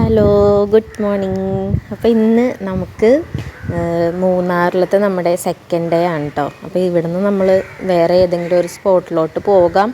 Hello, good morning. അപ്പോൾ ഇന്ന് നമുക്ക് മൂന്നാറിലത്തെ നമ്മുടെ സെക്കൻഡ് ഡേ ആണ് കേട്ടോ. അപ്പോൾ ഇവിടുന്ന് നമ്മൾ വേറെ ഏതെങ്കിലും ഒരു സ്പോട്ടിലോട്ട് പോകാം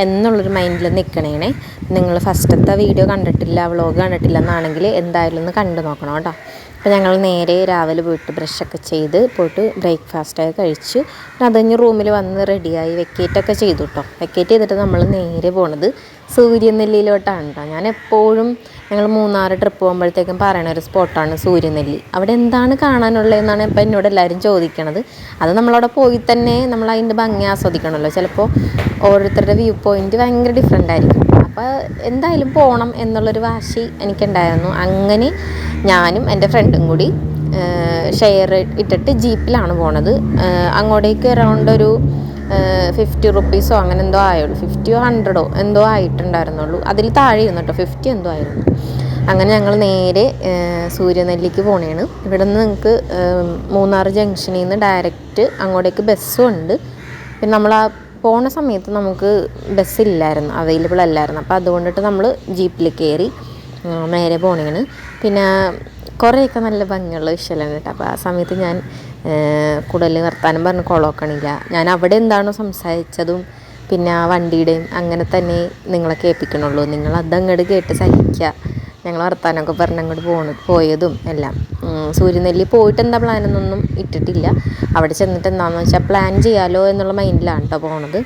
എന്നുള്ളൊരു മൈൻഡിൽ നിൽക്കണേണേ. നിങ്ങൾ ഫസ്റ്റത്തെ വീഡിയോ കണ്ടിട്ടില്ല, വ്ളോഗ് കണ്ടിട്ടില്ല എന്നാണെങ്കിൽ എന്തായാലും ഒന്ന് കണ്ടു നോക്കണം കേട്ടോ. അപ്പോൾ ഞങ്ങൾ നേരെ രാവിലെ പോയിട്ട് ബ്രഷൊക്കെ ചെയ്ത് പോയിട്ട് ബ്രേക്ക്ഫാസ്റ്റൊക്കെ കഴിച്ചു. അത് കഴിഞ്ഞ് റൂമിൽ വന്ന് റെഡിയായി വെക്കേറ്റൊക്കെ ചെയ്തു കേട്ടോ. വെക്കേറ്റ് ചെയ്തിട്ട് നമ്മൾ നേരെ പോണത് സൂര്യനെല്ലിയിലോട്ടാണ് കേട്ടോ. ഞാൻ എപ്പോഴും ഞങ്ങൾ മൂന്നാർ ട്രിപ്പ് പോകുമ്പോഴത്തേക്കും പറയണ ഒരു സ്പോട്ടാണ് സൂര്യനെല്ലി. അവിടെ എന്താണ് കാണാനുള്ളതെന്നാണ് ഇപ്പോൾ എന്നോട് എല്ലാവരും ചോദിക്കണത്. അത് നമ്മളവിടെ പോയി തന്നെ നമ്മൾ അതിൻ്റെ ഭംഗി ആസ്വദിക്കണമല്ലോ. ചിലപ്പോൾ ഓരോരുത്തരുടെ വ്യൂ പോയിൻറ്റ് ഭയങ്കര ഡിഫറെൻ്റ് ആയിരിക്കും. അപ്പോൾ എന്തായാലും പോകണം എന്നുള്ളൊരു വാശി എനിക്കുണ്ടായിരുന്നു. അങ്ങനെ ഞാനും എൻ്റെ ഫ്രണ്ടും കൂടി ഷെയർ ഇട്ടിട്ട് ജീപ്പിലാണ് പോണത്. അങ്ങോട്ടേക്ക് അറൗണ്ട് ഒരു 50 റുപ്പീസോ അങ്ങനെ എന്തോ ആയുള്ളൂ. 50 100 എന്തോ ആയിട്ടുണ്ടായിരുന്നുള്ളൂ. അതിൽ താഴെ ഇരുന്നു കേട്ടോ, 50 എന്തോ ആയിരുന്നു. അങ്ങനെ ഞങ്ങൾ നേരെ സൂര്യനെല്ലിക്ക് പോണേണ്. ഇവിടെ നിന്ന് നിങ്ങൾക്ക് മൂന്നാർ ജംഗ്ഷനിൽ നിന്ന് ഡയറക്റ്റ് അങ്ങോട്ടേക്ക് ബസ്സും ഉണ്ട്. പിന്നെ നമ്മൾ ആ പോണ സമയത്ത് നമുക്ക് ബസ്സില്ലായിരുന്നു, അവൈലബിൾ അല്ലായിരുന്നു. അപ്പോൾ അതുകൊണ്ടിട്ട് നമ്മൾ ജീപ്പിൽ കയറി നേരെ പോണേണ്. പിന്നെ കുറേയൊക്കെ നല്ല ഭംഗിയുള്ള വിഷയമാണ് കേട്ടോ. അപ്പോൾ ആ സമയത്ത് ഞാൻ കൂടുതൽ വർത്താനം പറഞ്ഞ് കൊളോക്കണില്ല. ഞാൻ അവിടെ എന്താണോ സംസാരിച്ചതും പിന്നെ ആ വണ്ടിയുടെയും അങ്ങനെ തന്നെ നിങ്ങളെ കേൾപ്പിക്കണുള്ളൂ. നിങ്ങൾ അതങ്ങോട്ട് കേട്ട് സഹിക്കുക. ഞങ്ങൾ വർത്താനമൊക്കെ പറഞ്ഞ് അങ്ങോട്ട് പോയതും എല്ലാം. സൂര്യനെല്ലി പോയിട്ട് എന്താ പ്ലാനൊന്നും ഇട്ടിട്ടില്ല. അവിടെ ചെന്നിട്ട് എന്താണെന്ന് വെച്ചാൽ പ്ലാൻ ചെയ്യാമല്ലോ എന്നുള്ള മൈൻഡിലാണ് കേട്ടോ പോണത്.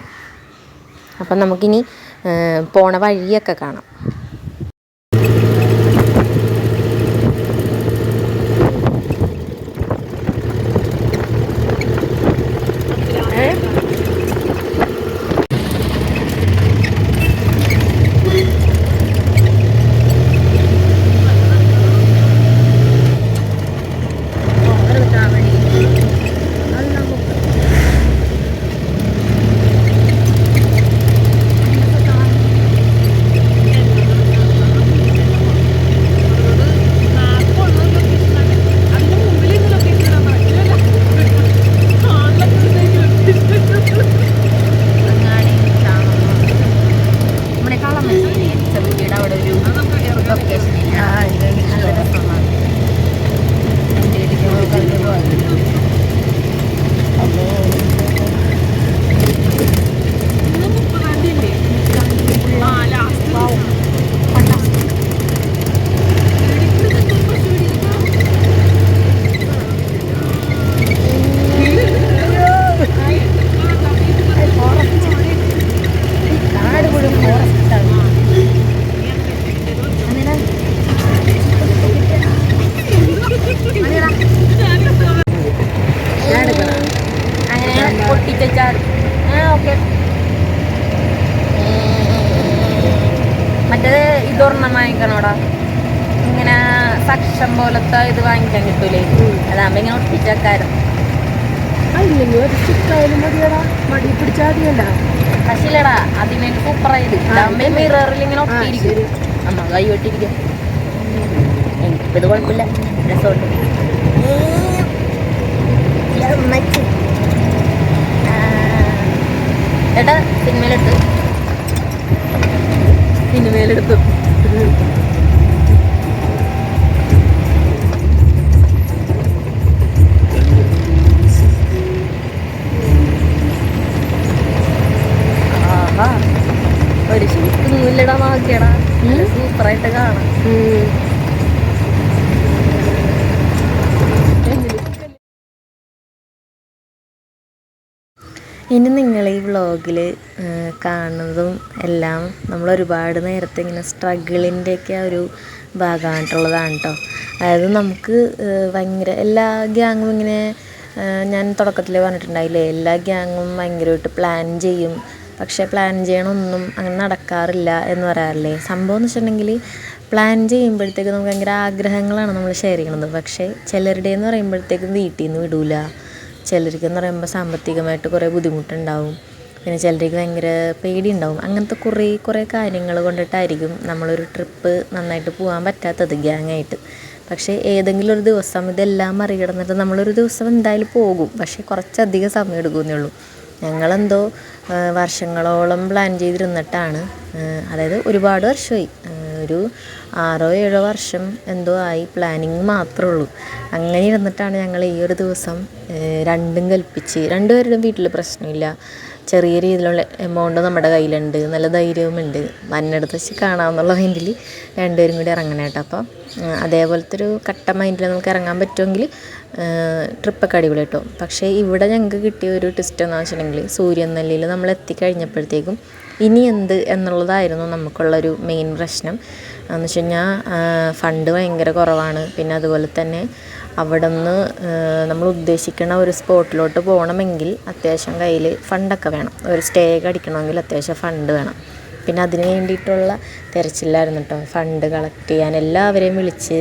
അപ്പം നമുക്കിനി പോണ വഴിയൊക്കെ കാണാം. മറ്റേത് ഇതൊരെണ്ണം വാങ്ങിക്കണോടാ, ഇങ്ങനെ സക്ഷം പോലത്തെ ഇത് വാങ്ങിക്കാൻ കിട്ടൂലേ, അതാകുമ്പോ ഇങ്ങനെ ഒട്ടിച്ചേക്കാരും. പക്ഷില്ലടാ, അതിനേക്ക് സൂപ്പറായത് ഇതാകുമ്പോ മിററിൽ ഇങ്ങനെ ഒട്ടിയിരിക്കും. അമ്മ കൈ ഒട്ടിരിക്കും. എനിക്കിപ്പോ ഇത് കുഴപ്പമില്ല, രസമുണ്ട്. ചേട്ടാ സിനിമയിലെടുത്ത് ഒരു ശരിക്കൊന്നുമില്ലടാ, നോക്കിയടാ സൂപ്പറായിട്ട് കാണാം. ഇനി നിങ്ങൾ ഈ വ്ളോഗിൽ കാണുന്നതും എല്ലാം നമ്മൾ ഒരുപാട് നേരത്തെ ഇങ്ങനെ സ്ട്രഗിളിൻ്റെയൊക്കെ ഒരു ഭാഗമായിട്ടുള്ളതാണ് കേട്ടോ. അതായത് നമുക്ക് ഭയങ്കര എല്ലാ ഗ്യാങ്ങും ഇങ്ങനെ ഞാൻ തുടക്കത്തിൽ പറഞ്ഞിട്ടുണ്ടായില്ലേ, എല്ലാ ഗ്യാങ്ങും ഭയങ്കരമായിട്ട് പ്ലാൻ ചെയ്യും. പക്ഷേ പ്ലാൻ ചെയ്യണമൊന്നും അങ്ങനെ നടക്കാറില്ല എന്ന് പറയാറില്ലേ. സംഭവം എന്ന് വെച്ചിട്ടുണ്ടെങ്കിൽ പ്ലാൻ ചെയ്യുമ്പോഴത്തേക്ക് നമുക്ക് ഭയങ്കര ആഗ്രഹങ്ങളാണ് നമ്മൾ ഷെയർ ചെയ്യണത്. പക്ഷേ ചിലരുടെയെന്ന് പറയുമ്പോഴത്തേക്കും വീട്ടിൽ നിന്ന് വിടൂല. ചിലർക്കെന്ന് പറയുമ്പോൾ സാമ്പത്തികമായിട്ട് കുറേ ബുദ്ധിമുട്ടുണ്ടാവും. പിന്നെ ചിലർക്ക് ഭയങ്കര പേടിയുണ്ടാവും. അങ്ങനത്തെ കുറേ കാര്യങ്ങൾ കൊണ്ടിട്ടായിരിക്കും നമ്മളൊരു ട്രിപ്പ് നന്നായിട്ട് പോകാൻ പറ്റാത്തത് ഗ്യാങ്ങായിട്ട്. പക്ഷേ ഏതെങ്കിലും ഒരു ദിവസം ഇതെല്ലാം മറികടന്നിട്ട് നമ്മളൊരു ദിവസം എന്തായാലും പോകും. പക്ഷേ കുറച്ചധികം സമയം എടുക്കുന്നേ ഉള്ളൂ. ഞങ്ങളെന്തോ വർഷങ്ങളോളം പ്ലാൻ ചെയ്തിരുന്നിട്ടാണ്, അതായത് ഒരുപാട് വർഷമായി, ഒരു 6-7 വർഷം എന്തോ ആയി, പ്ലാനിങ് മാത്രമേ ഉള്ളൂ. അങ്ങനെ ഇരുന്നിട്ടാണ് ഞങ്ങൾ ഈ ഒരു ദിവസം രണ്ടും കൽപ്പിച്ച്, രണ്ടുപേരുടെയും വീട്ടിൽ പ്രശ്നമില്ല, ചെറിയ രീതിയിലുള്ള എമൗണ്ട് നമ്മുടെ കയ്യിലുണ്ട്, നല്ല ധൈര്യവുമുണ്ട്, മണ്ണെടുത്ത് വെച്ച് കാണാമെന്നുള്ള മൈൻഡിൽ രണ്ടുപേരും കൂടി ഇറങ്ങണം കേട്ടോ. അപ്പം അതേപോലത്തെ ഒരു കട്ട മൈൻഡിൽ നമുക്ക് ഇറങ്ങാൻ പറ്റുമെങ്കിൽ ട്രിപ്പൊക്കെ അടിപൊളി കേട്ടോ. പക്ഷേ ഇവിടെ ഞങ്ങൾക്ക് കിട്ടിയ ഒരു ട്വിസ്റ്റ് എന്ന് വെച്ചിട്ടുണ്ടെങ്കിൽ സൂര്യനെല്ലിയിൽ നമ്മൾ എത്തിക്കഴിഞ്ഞപ്പോഴത്തേക്കും ഇനി എന്ത് എന്നുള്ളതായിരുന്നു നമുക്കുള്ളൊരു മെയിൻ പ്രശ്നം. എന്ന് വെച്ച് കഴിഞ്ഞാൽ ഫണ്ട് ഭയങ്കര കുറവാണ്. പിന്നെ അതുപോലെ തന്നെ അവിടെ നിന്ന് നമ്മൾ ഉദ്ദേശിക്കുന്ന ഒരു സ്പോട്ടിലോട്ട് പോകണമെങ്കിൽ അത്യാവശ്യം കയ്യിൽ ഫണ്ടൊക്കെ വേണം. ഒരു സ്റ്റേ ഒക്കെ അടിക്കണമെങ്കിൽ അത്യാവശ്യം ഫണ്ട് വേണം. പിന്നെ അതിന് വേണ്ടിയിട്ടുള്ള തിരച്ചിലായിരുന്നു കേട്ടോ. ഫണ്ട് കളക്ട് ചെയ്യാൻ എല്ലാവരെയും വിളിച്ച്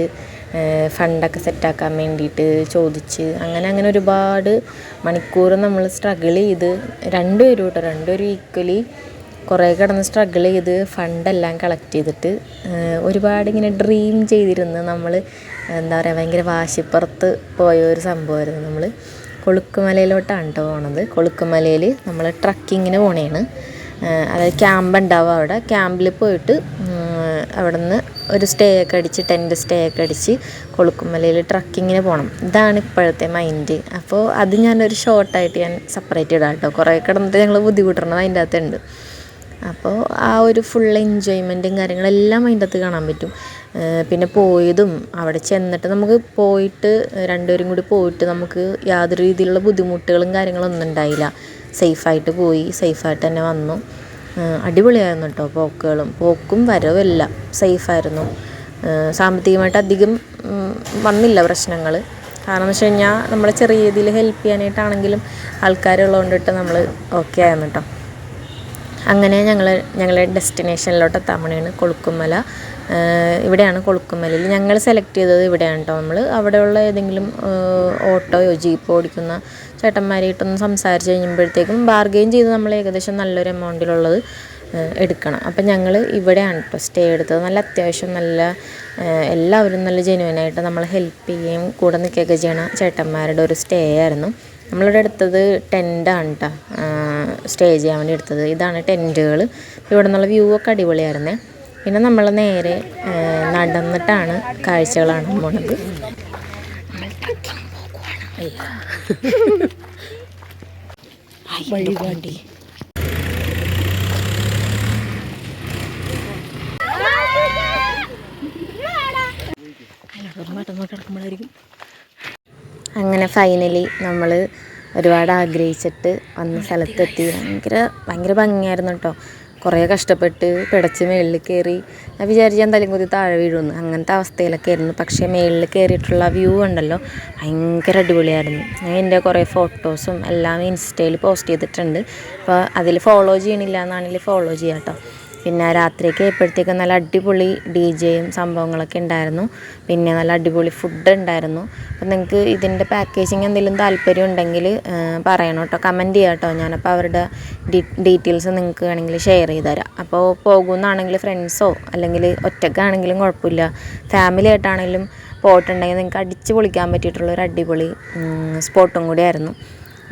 ഫണ്ടൊക്കെ സെറ്റാക്കാൻ വേണ്ടിയിട്ട് ചോദിച്ച് അങ്ങനെ ഒരുപാട് മണിക്കൂർ നമ്മൾ സ്ട്രഗിൾ ചെയ്ത് രണ്ടുപേരും ഈക്വലി കുറേ കിടന്ന് സ്ട്രഗിൾ ചെയ്ത് ഫണ്ടെല്ലാം കളക്ട് ചെയ്തിട്ട് ഒരുപാട് ഇങ്ങനെ ഡ്രീം ചെയ്തിരുന്ന് നമ്മൾ എന്താ പറയുക ഭയങ്കര വാശിപ്പുറത്ത് പോയ ഒരു സംഭവമായിരുന്നു. നമ്മൾ കൊളുക്കുമലയിലോട്ടാണ് കേട്ടോ പോണത്. കൊളുക്കുമലയിൽ നമ്മൾ ട്രക്കിങ്ങിന് പോണേണ്. അതായത് ക്യാമ്പ് ഉണ്ടാവും അവിടെ. ക്യാമ്പിൽ പോയിട്ട് അവിടെ നിന്ന് ഒരു സ്റ്റേ ഒക്കെ അടിച്ച് ടെൻറ്റ് സ്റ്റേ ഒക്കെ അടിച്ച് കൊളുക്കുമലയിൽ ട്രക്കിങ്ങിന് പോകണം. ഇതാണ് ഇപ്പോഴത്തെ മൈൻഡ്. അപ്പോൾ അത് ഞാനൊരു ഷോർട്ടായിട്ട് ഞാൻ സെപ്പറേറ്റ് ഇടാം കേട്ടോ. കുറേ കിടന്നിട്ട് ഞങ്ങൾ ബുദ്ധിമുട്ടണത് അതിൻ്റെ അകത്തുണ്ട്. അപ്പോൾ ആ ഒരു ഫുൾ എൻജോയ്മെൻറ്റും കാര്യങ്ങളെല്ലാം അതിൻ്റെ അകത്ത് കാണാൻ പറ്റും. പിന്നെ പോയതും അവിടെ ചെന്നിട്ട് നമുക്ക് പോയിട്ട് രണ്ടുപേരും കൂടി പോയിട്ട് നമുക്ക് യാതൊരു രീതിയിലുള്ള ബുദ്ധിമുട്ടുകളും കാര്യങ്ങളൊന്നും ഉണ്ടായില്ല. സേഫായിട്ട് പോയി, സേഫായിട്ട് തന്നെ വന്നു. അടിപൊളിയായിരുന്നു കേട്ടോ. പോക്കും വരവെല്ലാം സേഫായിരുന്നു. സാമ്പത്തികമായിട്ട് അധികം വന്നില്ല പ്രശ്നങ്ങൾ. കാരണം എന്ന് വെച്ച് കഴിഞ്ഞാൽ നമ്മളെ ചെറിയ രീതിയിൽ ഹെൽപ്പ് ചെയ്യാനായിട്ടാണെങ്കിലും ആൾക്കാരുള്ളതുകൊണ്ടിട്ട് നമ്മൾ ഓക്കെ ആയിരുന്നു കേട്ടോ. അങ്ങനെ ഞങ്ങളെ ഡെസ്റ്റിനേഷനിലോട്ട് എത്താൻ വേണ്ടിയാണ് കൊളുക്കുമല. ഇവിടെയാണ് കൊളുക്കുമലയിൽ ഞങ്ങൾ സെലക്ട് ചെയ്തത്. ഇവിടെയാണ് കേട്ടോ. നമ്മൾ അവിടെയുള്ള ഏതെങ്കിലും ഓട്ടോയോ ജീപ്പോ ഓടിക്കുന്ന ചേട്ടന്മാരായിട്ടൊന്ന് സംസാരിച്ച് കഴിയുമ്പോഴത്തേക്കും ബാർഗെയിൻ ചെയ്ത് നമ്മൾ ഏകദേശം നല്ലൊരു എമൗണ്ടിലുള്ളത് എടുക്കണം. അപ്പം ഞങ്ങൾ ഇവിടെയാണ് കേട്ടോ സ്റ്റേ എടുത്തത്. നല്ല അത്യാവശ്യം നല്ല എല്ലാവരും നല്ല ജെന്യുവനായിട്ട് നമ്മളെ ഹെൽപ്പ് ചെയ്യുകയും കൂടെ നിൽക്കുകയൊക്കെ ചെയ്യണ ചേട്ടന്മാരുടെ ഒരു സ്റ്റേ ആയിരുന്നു. നമ്മളിവിടെ എടുത്തത് ടെൻറ്റാണ് കേട്ടോ സ്റ്റേ ചെയ്യാൻ വേണ്ടി എടുത്തത്. ഇതാണ് ടെൻറ്റുകൾ. ഇവിടെ നിന്നുള്ള വ്യൂ ഒക്കെ അടിപൊളിയായിരുന്നേ. പിന്നെ നമ്മൾ നേരെ നടന്നിട്ടാണ് കാഴ്ചകൾ കാണാൻ പോണത്. വണ്ടി അങ്ങനെ ഫൈനലി നമ്മൾ ഒരുപാട് ആഗ്രഹിച്ചിട്ട് വന്ന സ്ഥലത്തെത്തി. ഭയങ്കര ഭംഗിയായിരുന്നു കേട്ടോ. കുറേ കഷ്ടപ്പെട്ട് പിടച്ച് മേളിൽ കയറി. ഞാൻ വിചാരിച്ചാൽ എന്തായാലും കുത്തി താഴെ വീഴുമെന്ന്, അങ്ങനത്തെ അവസ്ഥയിലൊക്കെ ആയിരുന്നു. പക്ഷേ മേളിൽ കയറിയിട്ടുള്ള വ്യൂ ഉണ്ടല്ലോ ഭയങ്കര അടിപൊളിയായിരുന്നു. ഞാൻ എൻ്റെ കുറേ ഫോട്ടോസും എല്ലാം ഇൻസ്റ്റയിൽ പോസ്റ്റ് ചെയ്തിട്ടുണ്ട്. അപ്പോൾ അതിൽ ഫോളോ ചെയ്യണില്ല എന്നാണെങ്കിൽ ഫോളോ ചെയ്യാം കേട്ടോ. പിന്നെ രാത്രിയൊക്കെ ആയപ്പോഴത്തേക്കും നല്ല അടിപൊളി DJയും സംഭവങ്ങളൊക്കെ ഉണ്ടായിരുന്നു. പിന്നെ നല്ല അടിപൊളി ഫുഡ് ഉണ്ടായിരുന്നു. അപ്പം നിങ്ങൾക്ക് ഇതിൻ്റെ പാക്കേജിങ് എന്തെങ്കിലും താല്പര്യം ഉണ്ടെങ്കിൽ പറയണം കേട്ടോ, കമൻറ്റ് ചെയ്യാം കേട്ടോ. ഞാനപ്പോൾ അവരുടെ ഡീറ്റെയിൽസ് നിങ്ങൾക്ക് വേണമെങ്കിൽ ഷെയർ ചെയ്ത് തരാം. അപ്പോൾ പോകുന്നതാണെങ്കിൽ ഫ്രണ്ട്സോ അല്ലെങ്കിൽ ഒറ്റയ്ക്കാണെങ്കിലും കുഴപ്പമില്ല, ഫാമിലി ആയിട്ടാണെങ്കിലും പോയിട്ടുണ്ടെങ്കിൽ നിങ്ങൾക്ക് അടിച്ച് പൊളിക്കാൻ പറ്റിയിട്ടുള്ളൊരു അടിപൊളി സ്പോട്ടും കൂടിയായിരുന്നു.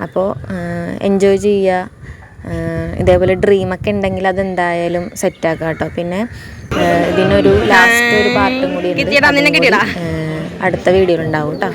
അപ്പോൾ എൻജോയ് ചെയ്യുക. ഇതേപോലെ ഡ്രീമൊക്കെ ഉണ്ടെങ്കിൽ അതെന്തായാലും സെറ്റാക്കാം കേട്ടോ. പിന്നെ ഇതിനൊരു ലാസ്റ്റ് ഒരു പാർട്ടും കൂടി അടുത്ത വീഡിയോയിൽ ഉണ്ടാവും കേട്ടോ.